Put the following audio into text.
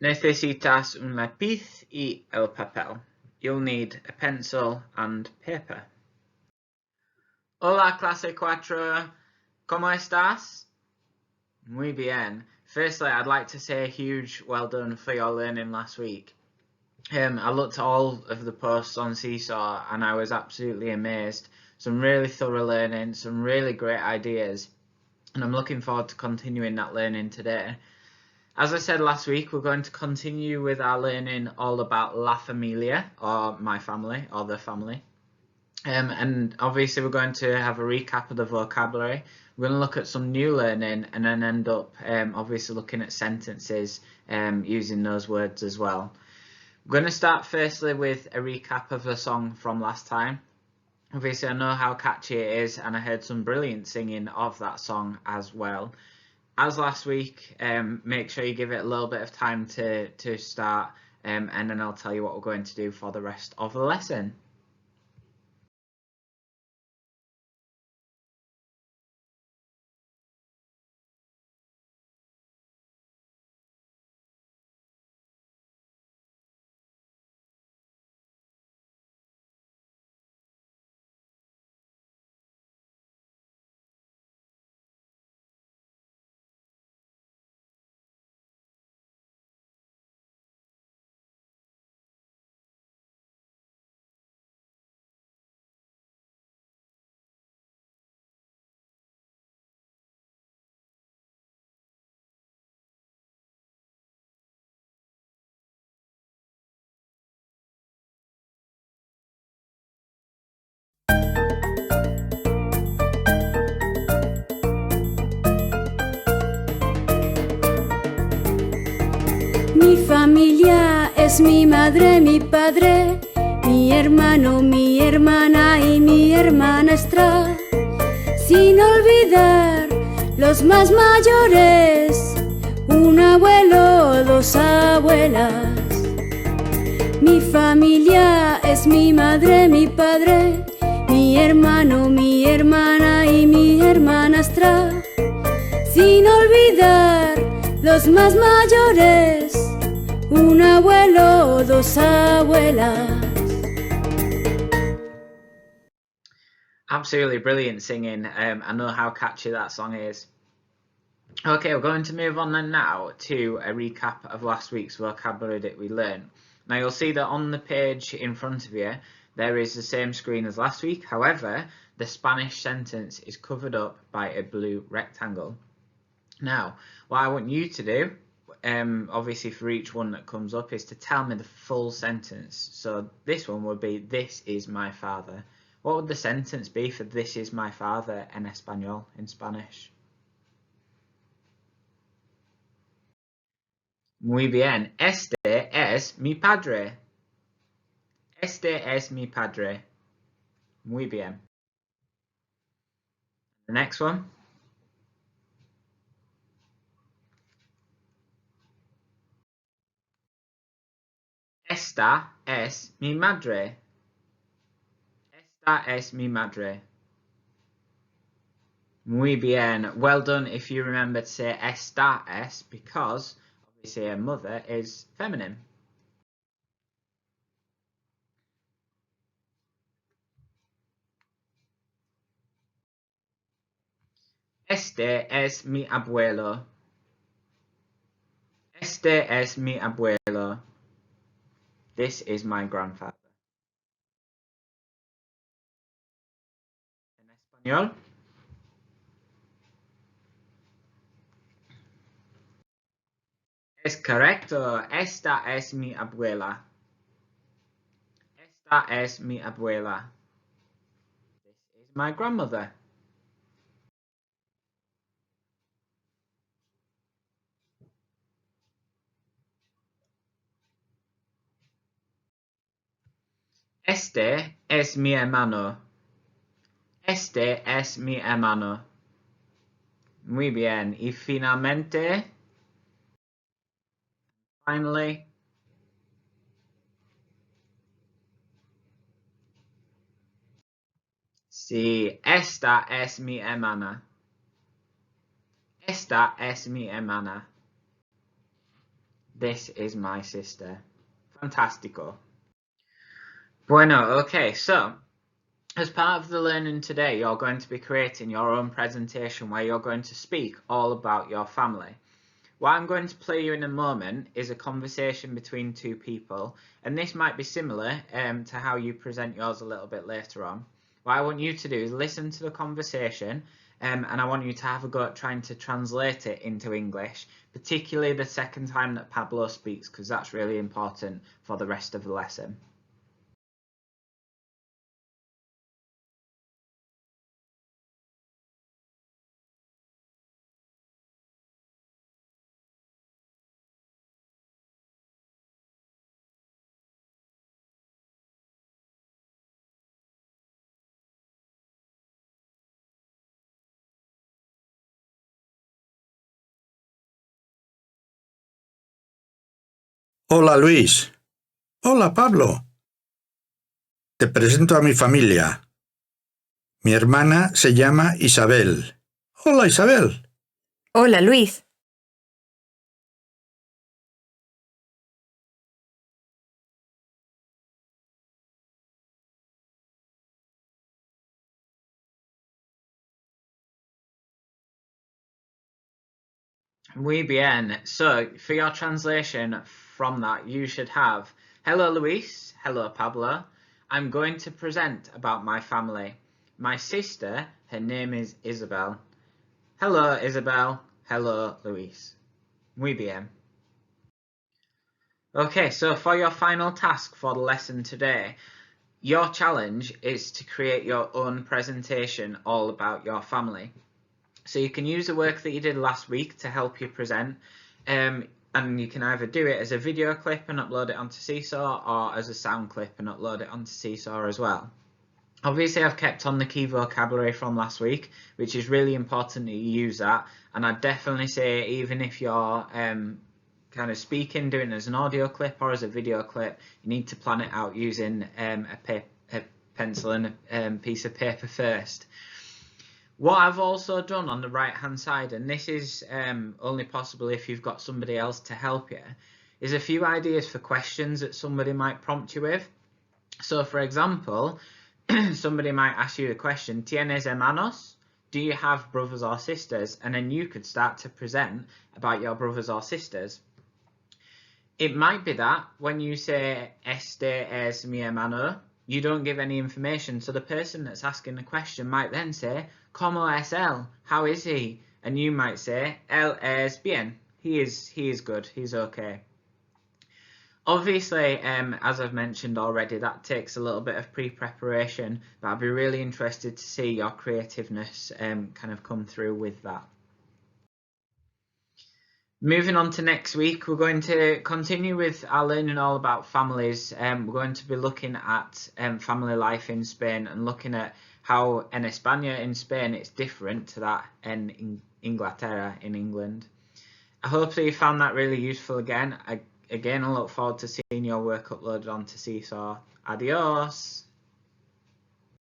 Necesitas un lápiz y el papel. You'll need a pencil and paper. Hola, clase 4. ¿Cómo estás? Muy bien. Firstly, I'd like to say a huge well done for your learning last week. I looked at all of the posts on Seesaw and I was absolutely amazed. Some really thorough learning, some really great ideas, and I'm looking forward to continuing that learning today. As I said last week, we're going to continue with our learning all about La Familia, or my family, or the family. And obviously we're going to have a recap of the vocabulary. We're going to look at some new learning and then end up obviously looking at sentences using those words as well. We're going to start firstly with a recap of the song from last time. Obviously I know how catchy it is and I heard some brilliant singing of that song as well. As last week, make sure you give it a little bit of time to start and then I'll tell you what we're going to do for the rest of the lesson. Mi familia es mi madre, mi padre, mi hermano, mi hermana y mi hermanastra. Sin olvidar los más mayores, un abuelo, dos abuelas. Mi familia es mi madre, mi padre, mi hermano, mi hermana y mi hermanastra. Sin olvidar los más mayores, un abuelo, dos abuelas. Absolutely brilliant singing. I know how catchy that song is. Okay, we're going to move on then now to a recap of last week's vocabulary that we learned. Now you'll see that on the page in front of you there is the same screen as last week. However, the Spanish sentence is covered up by a blue rectangle. Now, what I want you to do, obviously for each one that comes up, is to tell me the full sentence. So this one would be, this is my father. What would the sentence be for this is my father en español, in Spanish? Muy bien. Este es mi padre. Este es mi padre. Muy bien. The next one. Esta es mi madre. Esta es mi madre. Muy bien. Well done if you remember to say esta es, because obviously a mother is feminine. Este es mi abuelo. Este es mi abuelo. This is my grandfather. En español. Es correcto. Esta es mi abuela. Esta es mi abuela. This is my grandmother. Este es mi hermano. Este es mi hermano. Muy bien. Y finalmente, finally, sí, esta es mi hermana. Esta es mi hermana. This is my sister. Fantastico. Bueno, okay, so as part of the learning today, you're going to be creating your own presentation where you're going to speak all about your family. What I'm going to play you in a moment is a conversation between two people, and this might be similar to how you present yours a little bit later on. What I want you to do is listen to the conversation, and I want you to have a go at trying to translate it into English, particularly the second time that Pablo speaks, because that's really important for the rest of the lesson. Hola Luis. Hola Pablo. Te presento a mi familia. Mi hermana se llama Isabel. Hola Isabel. Hola, Luis. Muy bien. So, for your translation from that, you should have, hello Luis, hello Pablo. I'm going to present about my family. My sister, her name is Isabel. Hello Isabel, hello Luis. Muy bien. Okay, so for your final task for the lesson today, your challenge is to create your own presentation all about your family. So you can use the work that you did last week to help you present, and you can either do it as a video clip and upload it onto Seesaw, or as a sound clip and upload it onto Seesaw as well. Obviously I've kept on the key vocabulary from last week, which is really important that you use that, and I'd definitely say even if you're kind of speaking, doing it as an audio clip or as a video clip, you need to plan it out using a pencil and a piece of paper first. What I've also done on the right hand side, and this is only possible if you've got somebody else to help you, is a few ideas for questions that somebody might prompt you with. So for example, somebody might ask you the question, ¿Tienes hermanos? Do you have brothers or sisters? And then you could start to present about your brothers or sisters. It might be that when you say este es mi hermano, you don't give any information, so the person that's asking the question might then say, ¿Cómo es él? How is he? And you might say, él es bien. He is good. He's okay. Obviously, as I've mentioned already, that takes a little bit of pre-preparation, but I'd be really interested to see your creativeness kind of come through with that. Moving on to next week, we're going to continue with our learning all about families. We're going to be looking at family life in Spain and looking at how en España in Spain it's different to that in Inglaterra in England. I hope that you found that really useful again. I look forward to seeing your work uploaded onto Seesaw. Adios!